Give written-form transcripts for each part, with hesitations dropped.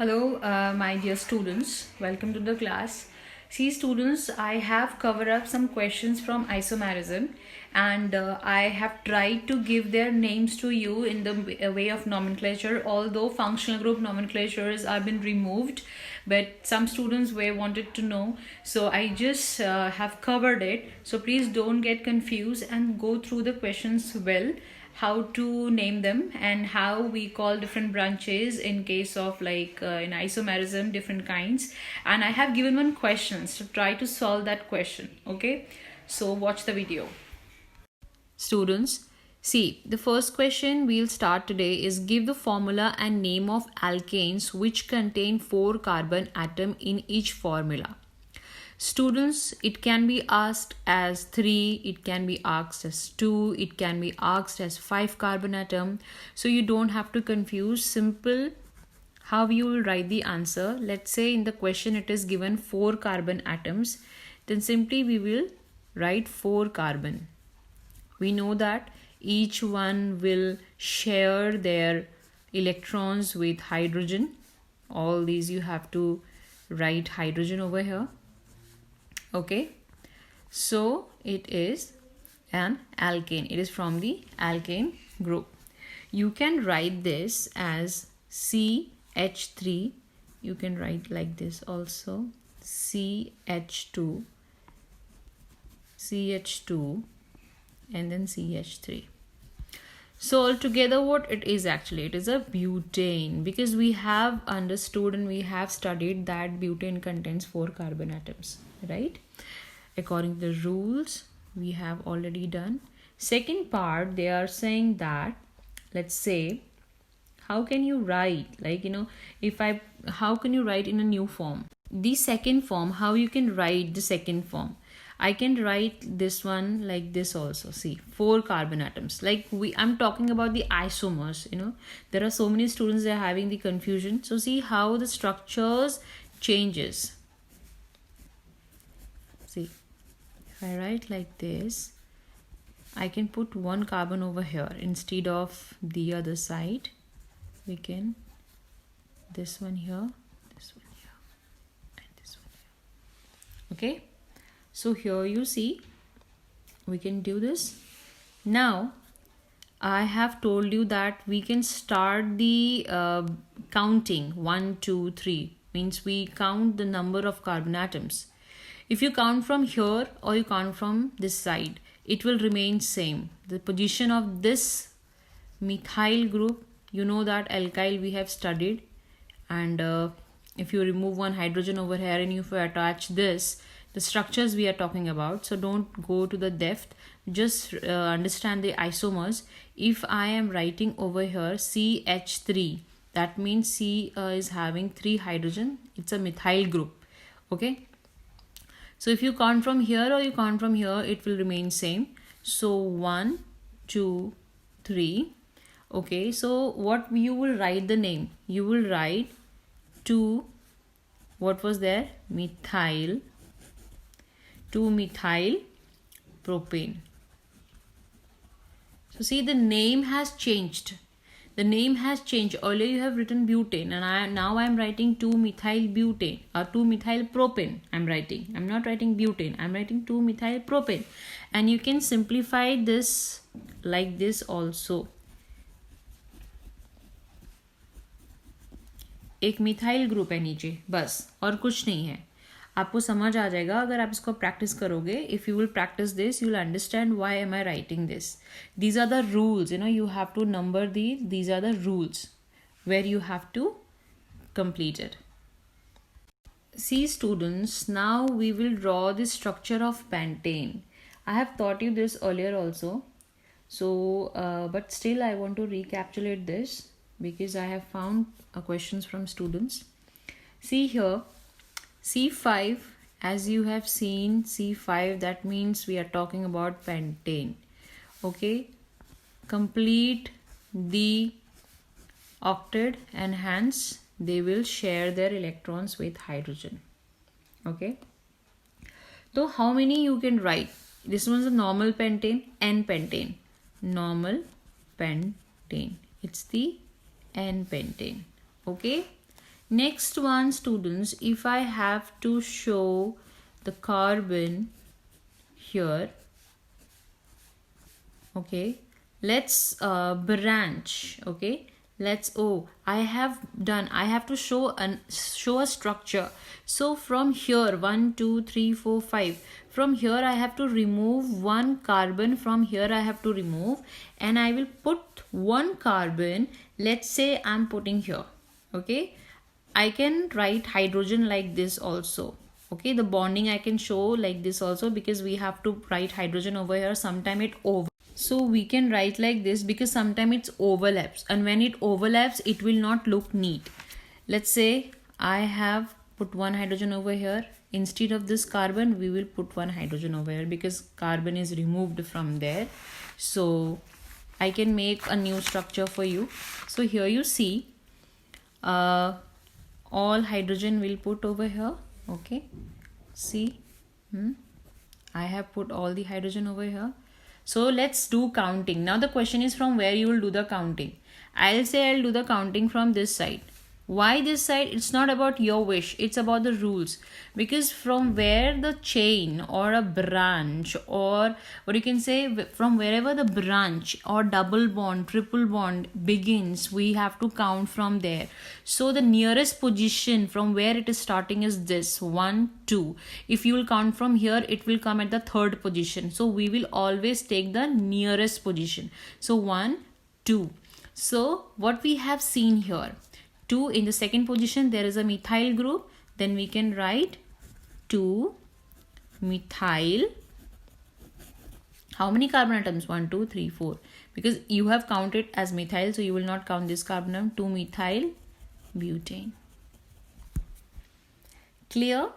Hello, my dear students. Welcome to the class. See, students, I have covered up some questions from isomerism, and I have tried to give their names to you in the way of nomenclature. Although functional group nomenclatures have been removed, but some students were wanted to know, so I just have covered it. So please don't get confused and go through the questions well, how to name them and how we call different branches in case of in isomerism different kinds. And I have given one questions to try to solve that question. Okay, so watch the video. Students, see, the first question we'll start today is give the formula and name of alkanes which contain 4 carbon atom in each formula. Students, it can be asked as 3, it can be asked as 2, it can be asked as 5 carbon atom. So you don't have to confuse. Simple how you will write the answer. Let's say in the question it is given 4 carbon atoms, then simply we will write 4 carbon. We know that each one will share their electrons with hydrogen. All these you have to write hydrogen over here. Okay, so it is an alkane. It is from the alkane group. You can write this as CH3. You can write like this also, CH2, CH2, and then CH3. So altogether what it is actually, it is a butane, because we have understood and we have studied that butane contains 4 carbon atoms, right? According to the rules we have already done. Second part, they are saying that, let's say, how can you write, how can you write in a new form? The second form, how you can write the second form? I can write this one like this also. See, 4 carbon atoms. I'm talking about the isomers, There are so many students, they are having the confusion. So see how the structures changes. See, if I write like this, I can put 1 carbon over here instead of the other side. We can this one here, this one here, and this one here. Okay. So here you see, we can do this. Now, I have told you that we can start the counting 1, 2, 3. Means we count the number of carbon atoms. If you count from here or you count from this side, it will remain same. The position of this methyl group, you know that alkyl we have studied. And if you remove one hydrogen over here and if you attach this, the structures we are talking about, so don't go to the depth, just understand the isomers. If I am writing over here CH3, that means C is having 3 hydrogen, it's a methyl group. Okay, so if you count from here or you count from here, it will remain same. So 1, 2, 3. Okay, so what you will write the name, you will write 2, what was there, methyl, 2-methyl propane. So see, the name has changed. The name has changed. Earlier you have written butane, and now I am writing 2-methyl butane or 2-methyl propane. I'm not writing butane. I'm writing 2-methyl propane. And you can simplify this like this also. एक methyl group है नीचे, बस और कुछ नहीं है. आपको समझ आ जाएगा अगर आप इसको प्रैक्टिस करोगे. If you will practice this, you will understand why am I writing this. These are the rules, you have to number these are the rules where you have to complete it. See students, now we will draw the structure of pentane. I have taught you this earlier also, so but still I want to recapitulate this because I have found questions from students. See here, C5, as you have seen C5, that means we are talking about pentane. Okay, complete the octet and hence they will share their electrons with hydrogen. Okay, so how many you can write? This one's a normal pentane, N-pentane, normal pentane. It's the N-pentane. Okay. Next one, students, if I have to show the carbon here, okay, let's branch, okay, I have to show a structure. So from here, 1 2 3 4 5, from here I have to remove one carbon, from here I have to remove, and I will put one carbon. Let's say I'm putting here, okay. I can write hydrogen like this also, okay. The bonding I can show like this also, because we have to write hydrogen over here. Sometime it over, so we can write like this because sometimes it overlaps, and when it overlaps it will not look neat. Let's say I have put one hydrogen over here. Instead of this carbon, we will put one hydrogen over here because carbon is removed from there. So I can make a new structure for you. So here you see all hydrogen will put over here, okay. See, I have put all the hydrogen over here. So let's do counting. Now the question is from where you will do the counting. I'll say I'll do the counting from this side. Why this side? It's not about your wish, it's about the rules. Because from where the chain or a branch, or what you can say, from wherever the branch or double bond, triple bond begins, we have to count from there. So the nearest position from where it is starting is this 1 2. If you will count from here, it will come at the third position. So we will always take the nearest position. So 1 2. So what we have seen here, 2 in the second position, there is a methyl group. Then we can write 2 methyl. How many carbon atoms? 1 2 3 4. Because you have counted as methyl, so you will not count this carbon atom. 2 methyl butane. Clear?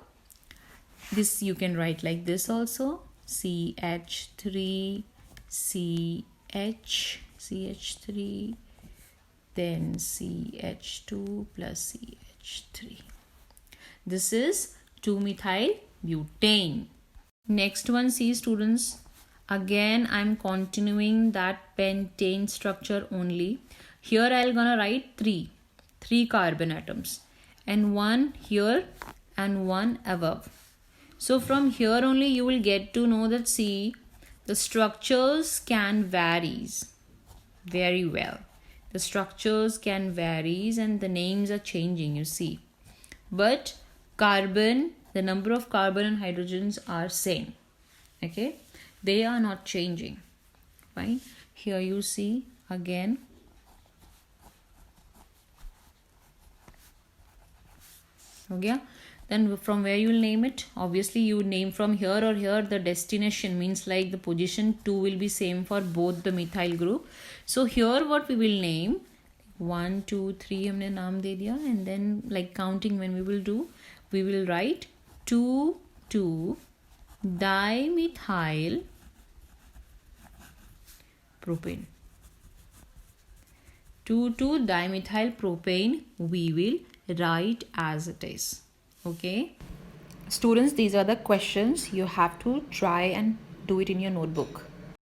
This you can write like this also. CH3 CH3, then CH2 plus CH3. This is 2-methyl butane. Next one, see students, again I'm continuing that pentane structure only. Here I'll gonna write three carbon atoms, and one here and one above. So from here only you will get to know that, see, the structures can varies very well. The structures can varies and the names are changing, you see. But carbon, the number of carbon and hydrogens are same. Okay, they are not changing. Fine. Here you see again. Okay. Then from where you will name it? Obviously you name from here or here. The destination means like the position 2 will be same for both the methyl group. So here what we will name, 1 2 3 हमने नाम दे दिया, and then like counting when we will do, we will write 2 2 dimethyl propane. 2 2 dimethyl propane we will write as it is. Okay, students, these are the questions. You have to try and do it in your notebook.